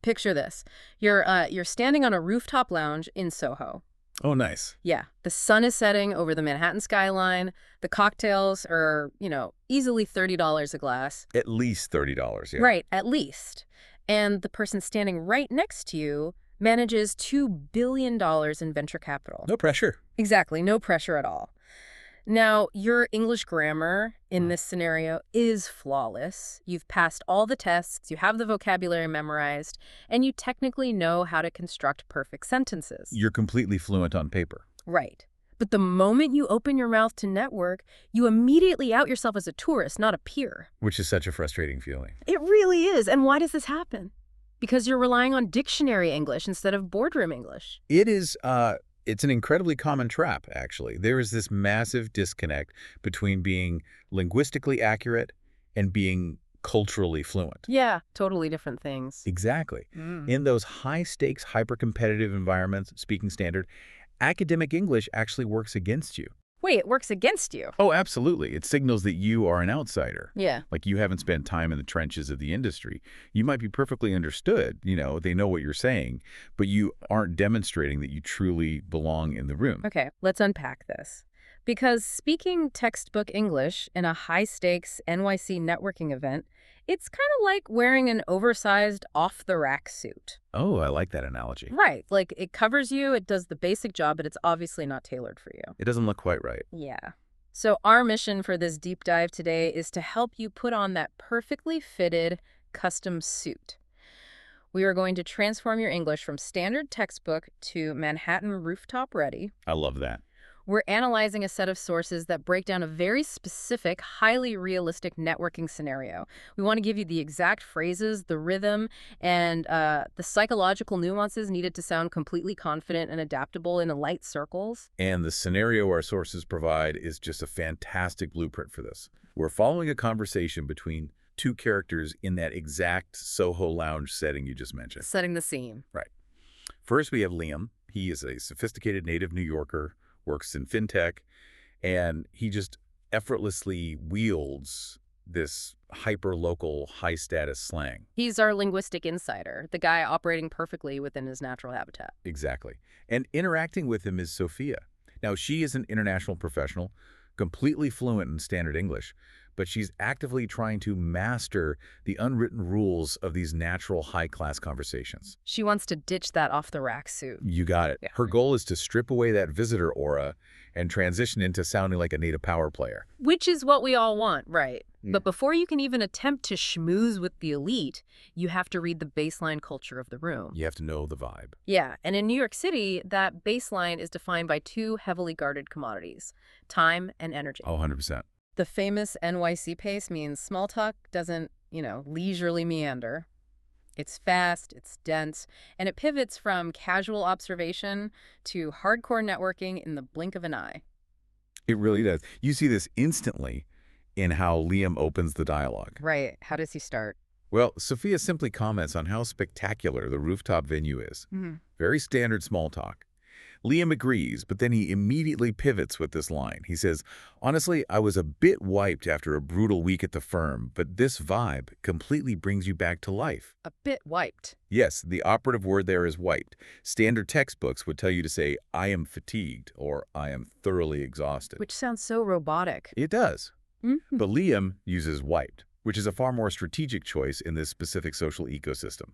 Picture this. You're standing on a rooftop lounge in Soho. Oh, nice. Yeah, the sun is setting over the Manhattan skyline. The cocktails are, easily $30 a glass. At least $30, yeah. Right, at least. And the person standing right next to you manages $2 billion in venture capital. No pressure. Exactly, no pressure at all. Now, your English grammar in this scenario is flawless. You've passed all the tests, you have the vocabulary memorized, and you technically know how to construct perfect sentences. You're completely fluent on paper. Right. But the moment you open your mouth to network, you immediately out yourself as a tourist, not a peer. Which is such a frustrating feeling. It really is. And why does this happen? Because you're relying on dictionary English instead of boardroom English. It is, it's an incredibly common trap, actually. There is this massive disconnect between being linguistically accurate and being culturally fluent. Yeah, totally different things. Exactly. In those high-stakes, hyper-competitive environments, speaking standard, academic English actually works against you. Wait, it works against you? Oh, absolutely. It signals that you are an outsider. Yeah. Like you haven't spent time in the trenches of the industry. You might be perfectly understood, they know what you're saying, but you aren't demonstrating that you truly belong in the room. Okay, let's unpack this. Because speaking textbook English in a high-stakes NYC networking event, it's kind of like wearing an oversized off-the-rack suit. Oh, I like that analogy. Right, like it covers you, it does the basic job, but it's obviously not tailored for you. It doesn't look quite right. Yeah. So our mission for this deep dive today is to help you put on that perfectly fitted custom suit. We are going to transform your English from standard textbook to Manhattan rooftop ready. I love that. We're analyzing a set of sources that break down a very specific, highly realistic networking scenario. We want to give you the exact phrases, the rhythm, and the psychological nuances needed to sound completely confident and adaptable in light circles. And the scenario our sources provide is just a fantastic blueprint for this. We're following a conversation between two characters in that exact Soho lounge setting you just mentioned. Setting the scene. Right. First, we have Liam. He is a sophisticated native New Yorker, works in fintech, and he just effortlessly wields this hyper-local, high-status slang. He's our linguistic insider, the guy operating perfectly within his natural habitat. Exactly. And interacting with him is Sophia. Now, she is an international professional, completely fluent in standard English, but she's actively trying to master the unwritten rules of these natural high-class conversations. She wants to ditch that off-the-rack suit. You got it. Yeah. Her goal is to strip away that visitor aura and transition into sounding like a native power player. Which is what we all want, right? But before you can even attempt to schmooze with the elite, you have to read the baseline culture of the room. You have to know the vibe. Yeah, and in New York City, that baseline is defined by two heavily guarded commodities, time and energy. Oh, 100%. The famous NYC pace means small talk doesn't, leisurely meander. It's fast, it's dense, and it pivots from casual observation to hardcore networking in the blink of an eye. It really does. You see this instantly in how Liam opens the dialogue. Right. How does he start? Well, Sophia simply comments on how spectacular the rooftop venue is. Very standard small talk. Liam agrees, but then he immediately pivots with this line. He says, "Honestly, I was a bit wiped after a brutal week at the firm, but this vibe completely brings you back to life." A bit wiped. Yes, the operative word there is wiped. Standard textbooks would tell you to say, "I am fatigued," or "I am thoroughly exhausted." Which sounds so robotic. It does. But Liam uses wiped, which is a far more strategic choice in this specific social ecosystem.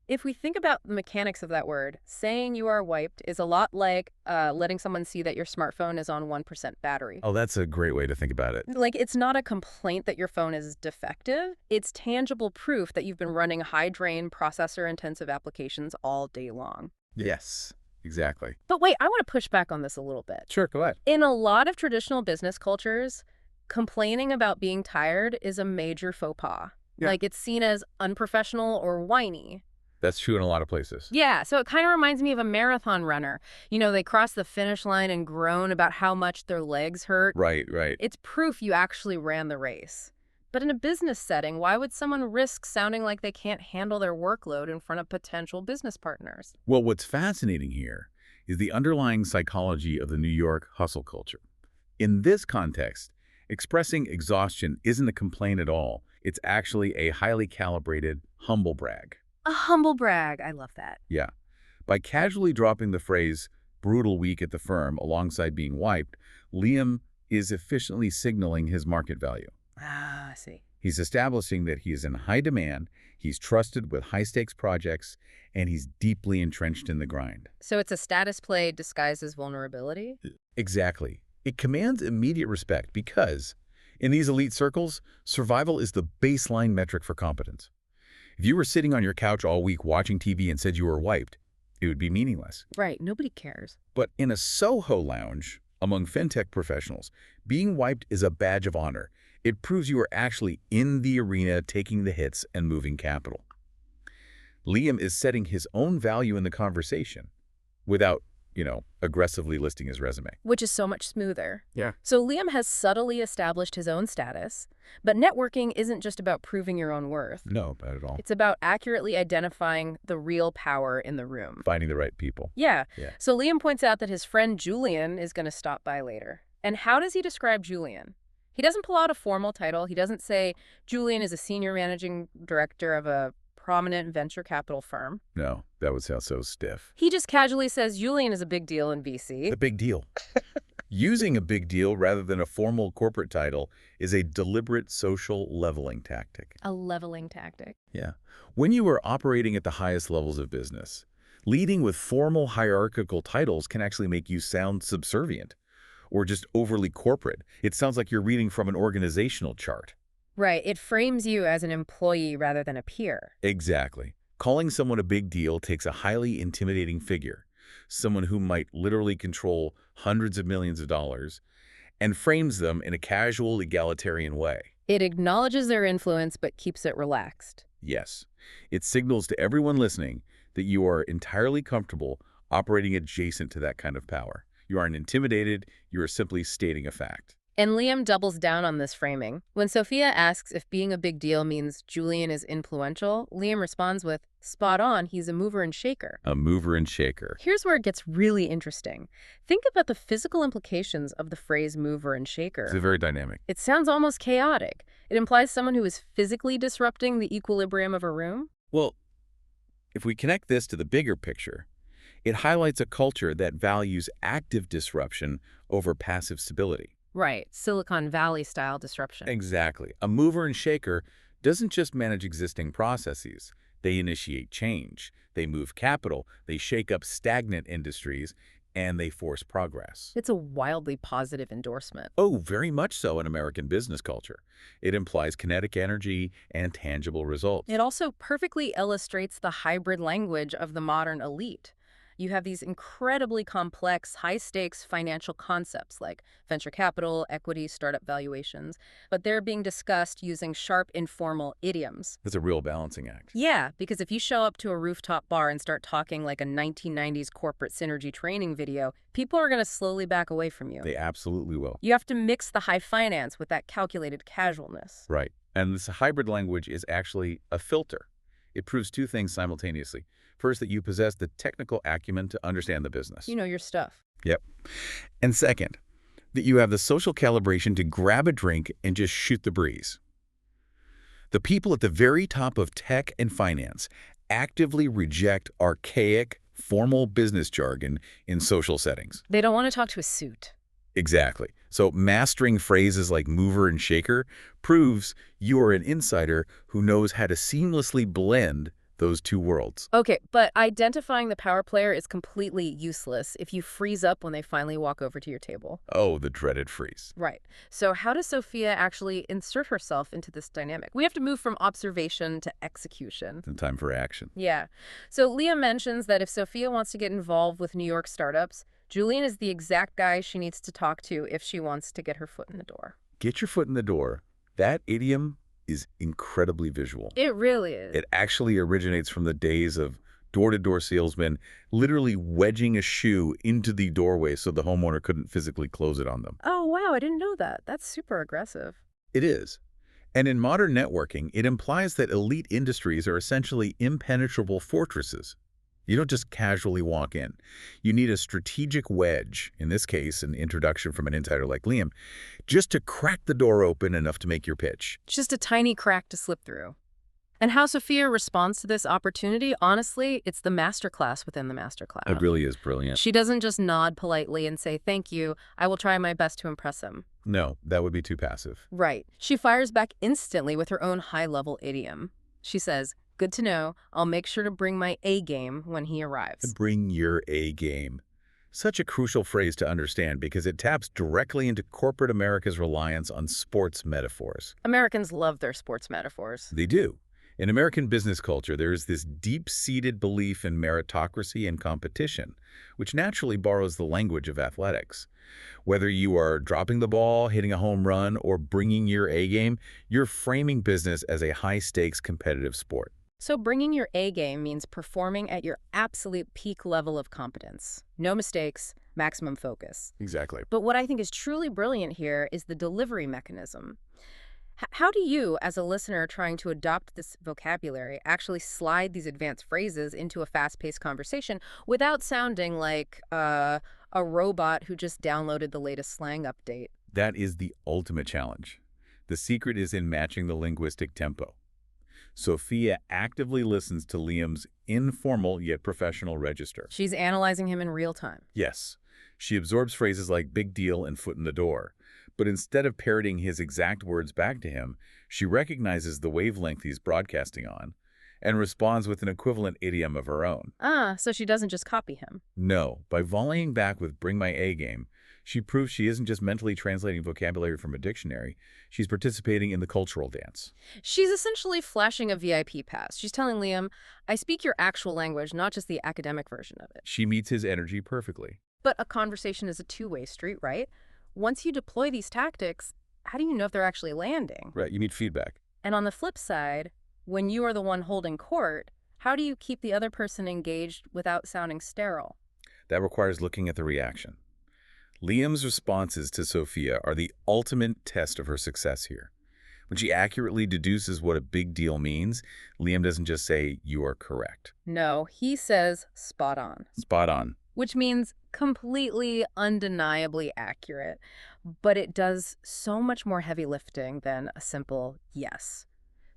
If we think about the mechanics of that word, saying you are wiped is a lot like letting someone see that your smartphone is on 1% battery. Oh, that's a great way to think about it. Like, it's not a complaint that your phone is defective. It's tangible proof that you've been running high-drain, processor-intensive applications all day long. Yes, exactly. But wait, I want to push back on this a little bit. Sure, go ahead. In a lot of traditional business cultures, complaining about being tired is a major faux pas. Yeah. Like, it's seen as unprofessional or whiny. That's true in a lot of places. Yeah, so it kind of reminds me of a marathon runner. They cross the finish line and groan about how much their legs hurt. Right. It's proof you actually ran the race. But in a business setting, why would someone risk sounding like they can't handle their workload in front of potential business partners? Well, what's fascinating here is the underlying psychology of the New York hustle culture. In this context, expressing exhaustion isn't a complaint at all. It's actually a highly calibrated humble brag. A humble brag. I love that. Yeah. By casually dropping the phrase brutal week at the firm alongside being wiped, Liam is efficiently signaling his market value. Ah, I see. He's establishing that he is in high demand, he's trusted with high-stakes projects, and he's deeply entrenched in the grind. So it's a status play disguised as vulnerability? Exactly. It commands immediate respect because, in these elite circles, survival is the baseline metric for competence. If you were sitting on your couch all week watching TV and said you were wiped, it would be meaningless. Right, nobody cares. But in a Soho lounge, among fintech professionals, being wiped is a badge of honor. It proves you are actually in the arena taking the hits and moving capital. Liam is setting his own value in the conversation without, aggressively listing his resume. Which is so much smoother. Yeah. So Liam has subtly established his own status, but networking isn't just about proving your own worth. No, not at all. It's about accurately identifying the real power in the room. Finding the right people. Yeah. Yeah. So Liam points out that his friend Julian is going to stop by later. And how does he describe Julian? He doesn't pull out a formal title. He doesn't say Julian is a senior managing director of a prominent venture capital firm. No, that would sound so stiff. He just casually says Julian is a big deal in VC. A big deal. Using a big deal rather than a formal corporate title is a deliberate social leveling tactic. A leveling tactic. Yeah. When you are operating at the highest levels of business, leading with formal hierarchical titles can actually make you sound subservient or just overly corporate. It sounds like you're reading from an organizational chart. Right. It frames you as an employee rather than a peer. Exactly. Calling someone a big deal takes a highly intimidating figure, someone who might literally control hundreds of millions of dollars, and frames them in a casual, egalitarian way. It acknowledges their influence but keeps it relaxed. Yes. It signals to everyone listening that you are entirely comfortable operating adjacent to that kind of power. You aren't intimidated, you are simply stating a fact. And Liam doubles down on this framing. When Sophia asks if being a big deal means Julian is influential, Liam responds with, spot on, he's a mover and shaker. A mover and shaker. Here's where it gets really interesting. Think about the physical implications of the phrase mover and shaker. It's very dynamic. It sounds almost chaotic. It implies someone who is physically disrupting the equilibrium of a room. Well, if we connect this to the bigger picture, it highlights a culture that values active disruption over passive stability. Right, Silicon Valley-style disruption. Exactly. A mover and shaker doesn't just manage existing processes. They initiate change. They move capital. They shake up stagnant industries, and they force progress. It's a wildly positive endorsement. Oh, very much so in American business culture. It implies kinetic energy and tangible results. It also perfectly illustrates the hybrid language of the modern elite. You have these incredibly complex, high-stakes financial concepts like venture capital, equity, startup valuations, but they're being discussed using sharp, informal idioms. It's a real balancing act. Yeah, because if you show up to a rooftop bar and start talking like a 1990s corporate synergy training video, people are going to slowly back away from you. They absolutely will. You have to mix the high finance with that calculated casualness. Right. And this hybrid language is actually a filter. It proves two things simultaneously. First, that you possess the technical acumen to understand the business. You know your stuff. Yep. And second, that you have the social calibration to grab a drink and just shoot the breeze. The people at the very top of tech and finance actively reject archaic, formal business jargon in social settings. They don't want to talk to a suit. Exactly. So mastering phrases like mover and shaker proves you are an insider who knows how to seamlessly blend those two worlds. Okay, but identifying the power player is completely useless if you freeze up when they finally walk over to your table. Oh, the dreaded freeze. Right. So how does Sophia actually insert herself into this dynamic? We have to move from observation to execution. It's time for action. Yeah. So Leah mentions that if Sophia wants to get involved with New York startups, Julian is the exact guy she needs to talk to if she wants to get her foot in the door. Get your foot in the door. That idiom is incredibly visual. It really is. It actually originates from the days of door-to-door salesmen literally wedging a shoe into the doorway so the homeowner couldn't physically close it on them. Oh, wow, I didn't know that. That's super aggressive. It is. And in modern networking, it implies that elite industries are essentially impenetrable fortresses. You don't just casually walk in. You need a strategic wedge, in this case, an introduction from an insider like Liam, just to crack the door open enough to make your pitch. Just a tiny crack to slip through. And how Sophia responds to this opportunity, honestly, it's the masterclass within the It masterclass. really is brilliant. She doesn't just nod politely and say, thank you, I will try my best to impress him. No, that would be too passive. Right. She fires back instantly with her own high-level idiom. She says, good to know, I'll make sure to bring my A game when he arrives. Bring your A game. Such a crucial phrase to understand because it taps directly into corporate America's reliance on sports metaphors. Americans love their sports metaphors. They do. In American business culture, there is this deep-seated belief in meritocracy and competition, which naturally borrows the language of athletics. Whether you are dropping the ball, hitting a home run, or bringing your A game, you're framing business as a high-stakes competitive sport. So bringing your A game means performing at your absolute peak level of competence. No mistakes, maximum focus. Exactly. But what I think is truly brilliant here is the delivery mechanism. How do you, as a listener trying to adopt this vocabulary, actually slide these advanced phrases into a fast-paced conversation without sounding like a robot who just downloaded the latest slang update? That is the ultimate challenge. The secret is in matching the linguistic tempo. Sophia actively listens to Liam's informal yet professional register. She's analyzing him in real time. Yes, she absorbs phrases like big deal and foot in the door. But instead of parroting his exact words back to him, she recognizes the wavelength he's broadcasting on and responds with an equivalent idiom of her own. So she doesn't just copy him. No, by volleying back with bring my A game, she proves she isn't just mentally translating vocabulary from a dictionary, she's participating in the cultural dance. She's essentially flashing a VIP pass. She's telling Liam, I speak your actual language, not just the academic version of it. She meets his energy perfectly. But a conversation is a two-way street, right? Once you deploy these tactics, how do you know if they're actually landing? Right, you need feedback. And on the flip side, when you are the one holding court, how do you keep the other person engaged without sounding sterile? That requires looking at the reaction. Liam's responses to Sophia are the ultimate test of her success here. When she accurately deduces what a big deal means, Liam doesn't just say, you are correct. No, he says spot on. Spot on. Which means completely, undeniably accurate. But it does so much more heavy lifting than a simple yes.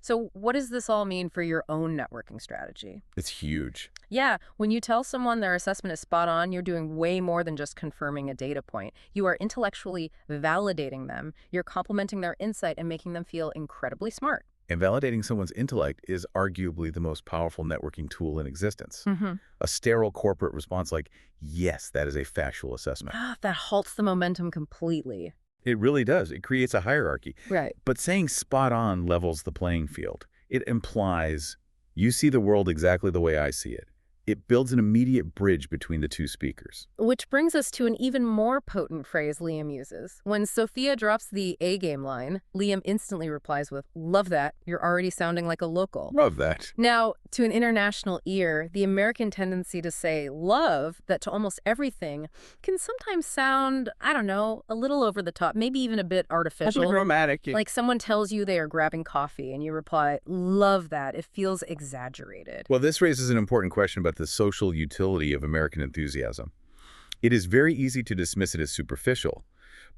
So what does this all mean for your own networking strategy? It's huge. Yeah, when you tell someone their assessment is spot on, you're doing way more than just confirming a data point. You are intellectually validating them. You're complimenting their insight and making them feel incredibly smart. And validating someone's intellect is arguably the most powerful networking tool in existence. A sterile corporate response like, yes, that is a factual assessment. That halts the momentum completely. It really does. It creates a hierarchy. Right. But saying spot on levels the playing field. It implies you see the world exactly the way I see it. It builds an immediate bridge between the two speakers. Which brings us to an even more potent phrase Liam uses. When Sophia drops the A-game line, Liam instantly replies with, love that, you're already sounding like a local. Love that. Now, to an international ear, the American tendency to say love that to almost everything can sometimes sound, I don't know, a little over the top, maybe even a bit artificial. Romantic. Like someone tells you they are grabbing coffee and you reply, love that. It feels exaggerated. Well, this raises an important question about the social utility of American enthusiasm. It is very easy to dismiss it as superficial,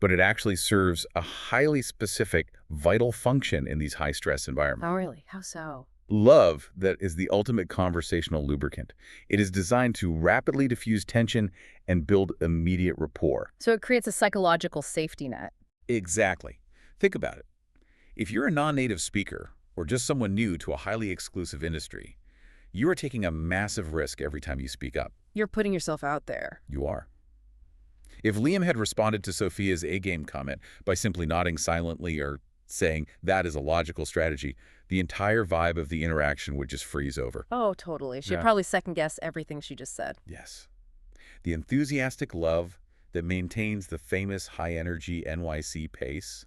but it actually serves a highly specific, vital function in these high-stress environments. Oh, really? How so? Love, that is the ultimate conversational lubricant. It is designed to rapidly diffuse tension and build immediate rapport. So it creates a psychological safety net. Exactly. Think about it. If you're a non-native speaker or just someone new to a highly exclusive industry, you are taking a massive risk every time you speak up. You're putting yourself out there. You are. If Liam had responded to Sophia's A-game comment by simply nodding silently or saying that is a logical strategy, the entire vibe of the interaction would just freeze over. Oh, totally. She'd Yeah. probably second-guess everything she just said. Yes. The enthusiastic love that maintains the famous high-energy NYC pace,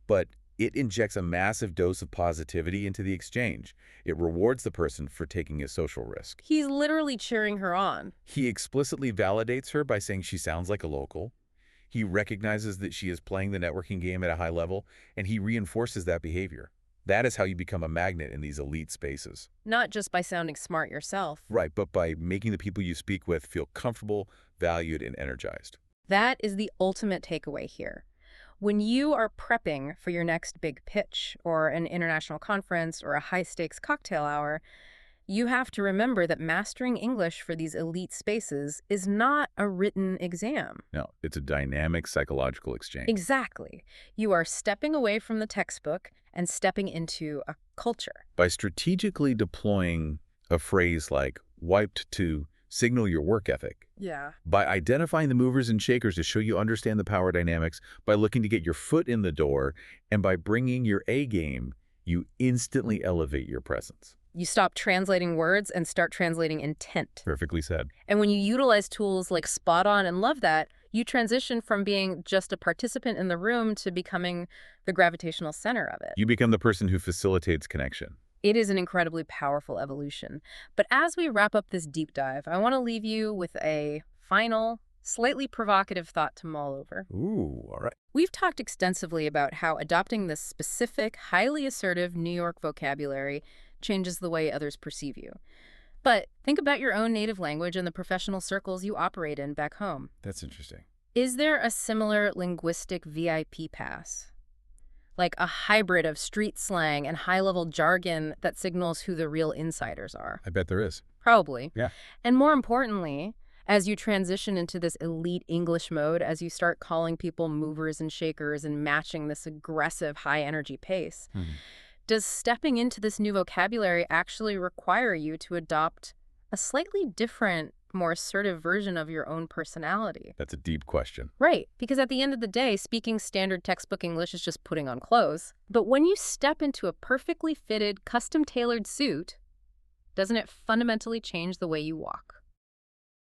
but it injects a massive dose of positivity into the exchange. It rewards the person for taking a social risk. He's literally cheering her on. He explicitly validates her by saying she sounds like a local. He recognizes that she is playing the networking game at a high level, and he reinforces that behavior. That is how you become a magnet in these elite spaces. Not just by sounding smart yourself. Right, but by making the people you speak with feel comfortable, valued, and energized. That is the ultimate takeaway here. When you are prepping for your next big pitch or an international conference or a high-stakes cocktail hour, you have to remember that mastering English for these elite spaces is not a written exam. No, it's a dynamic psychological exchange. Exactly. You are stepping away from the textbook and stepping into a culture. By strategically deploying a phrase like wiped to signal your work ethic, Yeah. by identifying the movers and shakers to show you understand the power dynamics, by looking to get your foot in the door, and by bringing your A game, you instantly elevate your presence. You stop translating words and start translating intent. Perfectly said. And when you utilize tools like Spot On and Love That, you transition from being just a participant in the room to becoming the gravitational center of it. You become the person who facilitates connection. It is an incredibly powerful evolution. But as we wrap up this deep dive, I want to leave you with a final, slightly provocative thought to mull over. Ooh, all right. We've talked extensively about how adopting this specific, highly assertive New York vocabulary changes the way others perceive you. But think about your own native language and the professional circles you operate in back home. That's interesting. Is there a similar linguistic VIP pass? Like a hybrid of street slang and high-level jargon that signals who the real insiders are? I bet there is. Probably. Yeah. And more importantly, as you transition into this elite English mode, as you start calling people movers and shakers and matching this aggressive high-energy pace, does stepping into this new vocabulary actually require you to adopt a slightly different, more assertive version of your own personality? That's a deep question. Right, because at the end of the day, speaking standard textbook English is just putting on clothes. But when you step into a perfectly fitted, custom-tailored suit, doesn't it fundamentally change the way you walk?